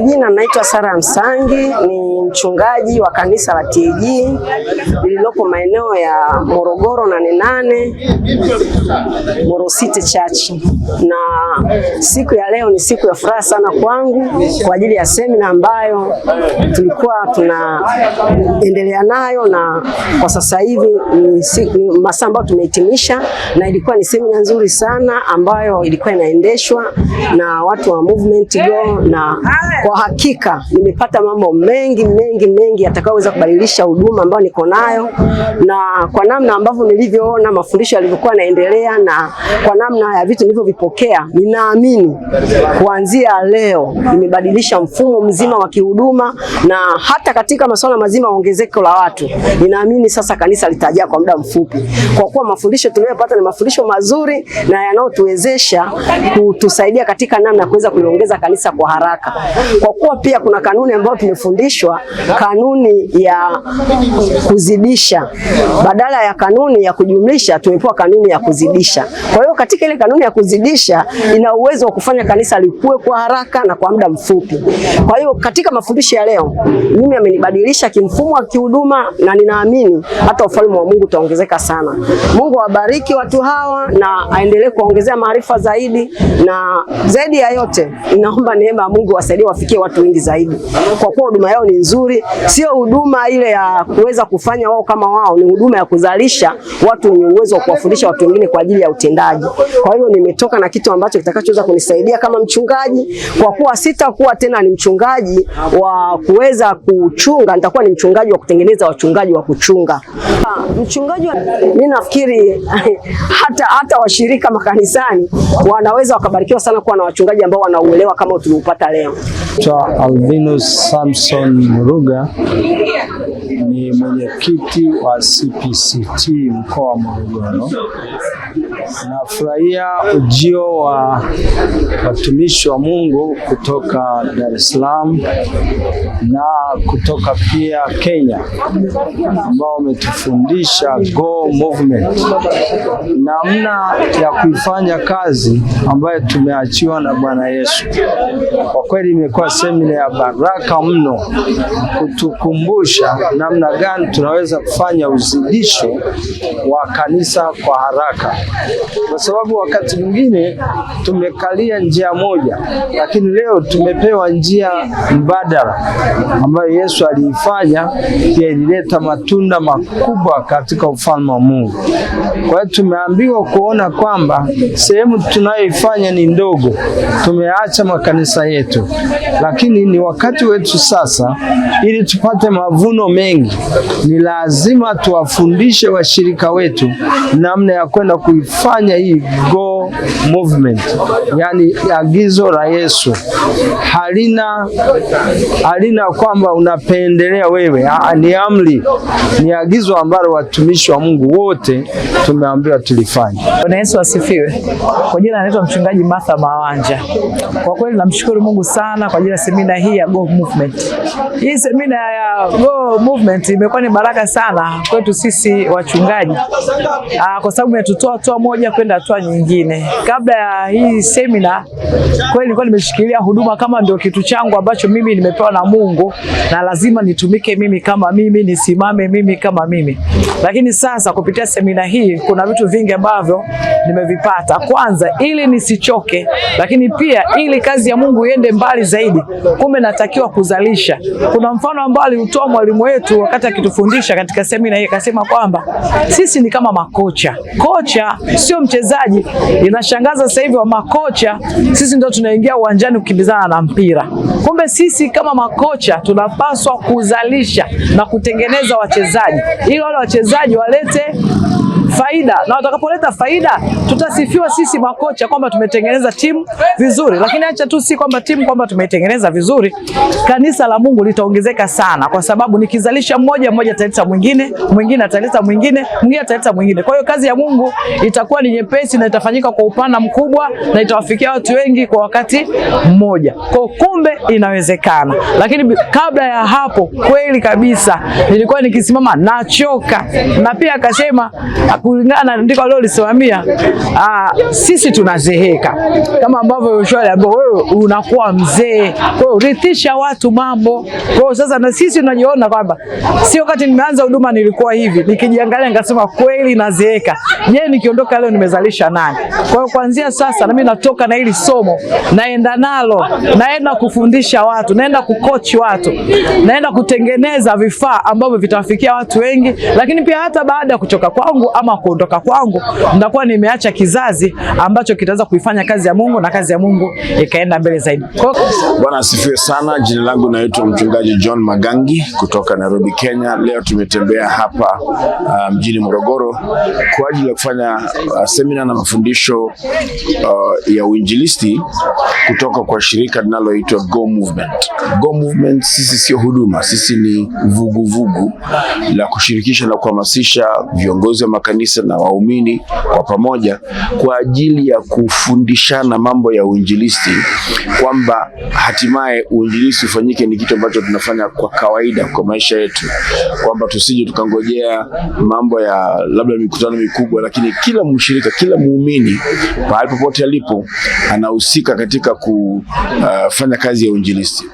majina naitwa Sara Msangi, ni mchungaji wa kanisa la TAG lililopo maeneo ya Morogoro na Nenane, Moro City Church. Na siku ya leo ni siku ya furaha sana kwangu kwa ajili ya semina ambayo tulikuwa tunaendelea nayo, na kwa sasa hivi ni masaa ambayo tumehitimisha, na ilikuwa ni semina nzuri sana ambayo ilikuwa inaendeshwa na watu wa Movement Go, na kwa hakika nimepata mambo mengi yatakayoweza kubadilisha huduma ambayo niko nayo, na kwa namna ambavyo nilivyoona mafundisho yalivyokuwa yanaendelea na kwa namna ya vitu nilivyovipokea, ninaamini kuanzia leo nimebadilisha mfumo mzima wa kihuduma, na hata katika masuala mazima ongezeko la watu, ninaamini sasa kanisa litajaa kwa muda mfupi, kwa kuwa mafundisho tunayopata ni mafundisho mazuri na yanayotuwezesha kutusaidia katika namna ya kuweza kuliongeza kanisa kwa haraka. Kwa kuwa pia kuna kanuni ambayo tumefundishwa, kanuni ya kuzidisha badala ya kanuni ya kujumlisha, tumepewa kanuni ya kuzidisha. Kwa hiyo katika ile kanuni ya kuzidisha ina uwezo wa kufanya kanisa likue kwa haraka na kwa muda mfupi. Kwa hiyo katika mafundisho ya leo mimi amenibadilisha kimfumo wa kihuduma, na ninaamini hata ufalme wa Mungu utaongezeka sana. Mungu awabariki watu hawa na aendelee kuongezea maarifa zaidi, na zaidi ya yote ninaomba neema ya Mungu wasaidie wafikie watu wengi zaidi, kwa kuwa huduma yao ni nzuri. Sio huduma ile ya kuweza kufanya wao kama wao, ni huduma ya kuzalisha watu wenye uwezo wa kuwafundisha watu wengine kwa ajili ya utendaji. Kwa hiyo nimetoka na kitu ambacho kitakachoweza kunisaidia kama mchungaji, kwa kuwa sitakuwa tena ni mchungaji wa kuweza kuchunga, nitakuwa ni mchungaji wa kutengeneza wachungaji wa kuchunga. Mchungaji mimi nafikiri hata washirika makanisani wanaweza wakabarikiwa sana kuwa na wachungaji ambao wanauelewa kama tuliupata leo. Alvinus Samson Muruga ni mwenyekiti wa CPCT mkoa wa Morogoro. Nafurahia ujio wa watumishi wa Mungu kutoka Dar es Salaam na kutoka pia Kenya, ambao wametufundisha Go Movement, namna ya kuifanya kazi ambayo tumeachiwa na Bwana Yesu. Kwa kweli imekuwa semina ya baraka mno, kutukumbusha namna gani tunaweza kufanya uzidisho wa kanisa kwa haraka, kwa sababu wakati mwingine tumekalia njia moja, lakini leo tumepewa njia mbadala ambayo Yesu aliifanya, pia ilileta matunda makubwa katika ufalme wa Mungu. Kwa hiyo tumeambiwa kuona kwamba sehemu tunayoifanya ni ndogo, tumeacha makanisa yetu, lakini ni wakati wetu sasa, ili tupate mavuno mengi, ni lazima tuwafundishe washirika wetu namna ya kwenda kuifanya hii Go Movement, yani agizo la Yesu. Halina kwamba unapendelea wewe, ni amri, ni agizo ambalo watumishi wa Mungu wote tumeambiwa tulifanye. Bwana Yesu asifiwe. Kwa jina naitwa mchungaji Martha Mawanja. Kwa kweli namshukuru Mungu sana kwa ajili ya semina hii ya Go Movement. Hii semina ya Go Movement imekuwa ni baraka sana kwetu sisi wachungaji, kwa sababu imetutoa hatua moja kwenda hatua nyingine. Kabla ya hii semina kweli nilikuwa nimeshikilia huduma kama ndio kitu changu ambacho mimi nimepewa na Mungu, na lazima nitumike mimi kama mimi, nisimame mimi kama mimi. Lakini sasa kupitia semina hii kuna vitu vingi ambavyo nimevipata. Kwanza, ili nisichoke, lakini pia ili kazi ya Mungu iende mbali zaidi, kumbe natakiwa kuzalisha. Kuna mfano ambao aliutoa mwalimu wetu wakati akitufundisha katika semina hii, akasema kwamba sisi ni kama makocha. Kocha sio mchezaji. Inashangaza sasa hivi wa makocha sisi ndio tunaingia uwanjani kukimbizana na mpira. Kumbe sisi kama makocha tunapaswa kuzalisha na kutengeneza wachezaji, ili wale wachezaji walete faida, na watakapoleta faida tutasifiwa sisi makocha kwamba tumetengeneza timu vizuri. Lakini acha tu si kwamba timu kwamba tumetengeneza vizuri, kanisa la Mungu litaongezeka sana, kwa sababu nikizalisha mmoja ataleta mwingine, mwingine ataleta mwingine, mwingine ataleta mwingine. Kwa hiyo kazi ya Mungu itakuwa ni nyepesi na itafanyika kwa upana mkubwa na itawafikia watu wengi kwa wakati mmoja. Kwa kumbe inawezekana. Lakini kabla ya hapo kweli kabisa nilikuwa nikisimama nachoka, na pia akasema kulingana na andiko alilolisimamia, sisi tunazeheka kama ambavyo Yoshua aliambiwa, wewe unakuwa mzee, kwa hiyo rithisha watu mambo. Kwa hiyo sasa na sisi tunajiona kwamba si wakati nimeanza huduma nilikuwa hivi, nikijiangalia nikasema kweli nazeeka. Je, nikiondoka leo nimezalisha nani? Kwa hiyo kuanzia sasa na mimi natoka na hili somo, naenda nalo, naenda kufundisha watu, naenda kukochi watu, naenda kutengeneza vifaa ambavyo vitawafikia watu wengi, lakini pia hata baada ya kutoka kwangu ama kuondoka kwangu, nitakuwa nimeacha kizazi ambacho kitaweza kuifanya kazi ya Mungu na kazi ya Mungu ikaenda mbele zaidi. Bwana asifiwe sana. Jina langu naitwa Mchungaji John Magangi kutoka Nairobi, Kenya. Leo tumetembea hapa mjini Morogoro kwa ajili ya kufanya semina na mafundisho ya uinjilisti kutoka kwa shirika linaloitwa Go Movement. Go Movement sisi sio huduma, sisi ni vuguvugu la kushirikisha na kuhamasisha viongozi wa makanisa na waumini kwa pamoja kwa ajili ya kufundishana mambo ya uinjilisti, kwamba hatimaye uinjilisti ufanyike ni kitu ambacho tunafanya kwa kawaida kwa maisha yetu, kwamba tusije tukangojea mambo ya labda mikutano mikubwa, lakini kila mshirika, kila muumini pahali popote alipo anahusika katika kufanya kazi ya uinjilisti.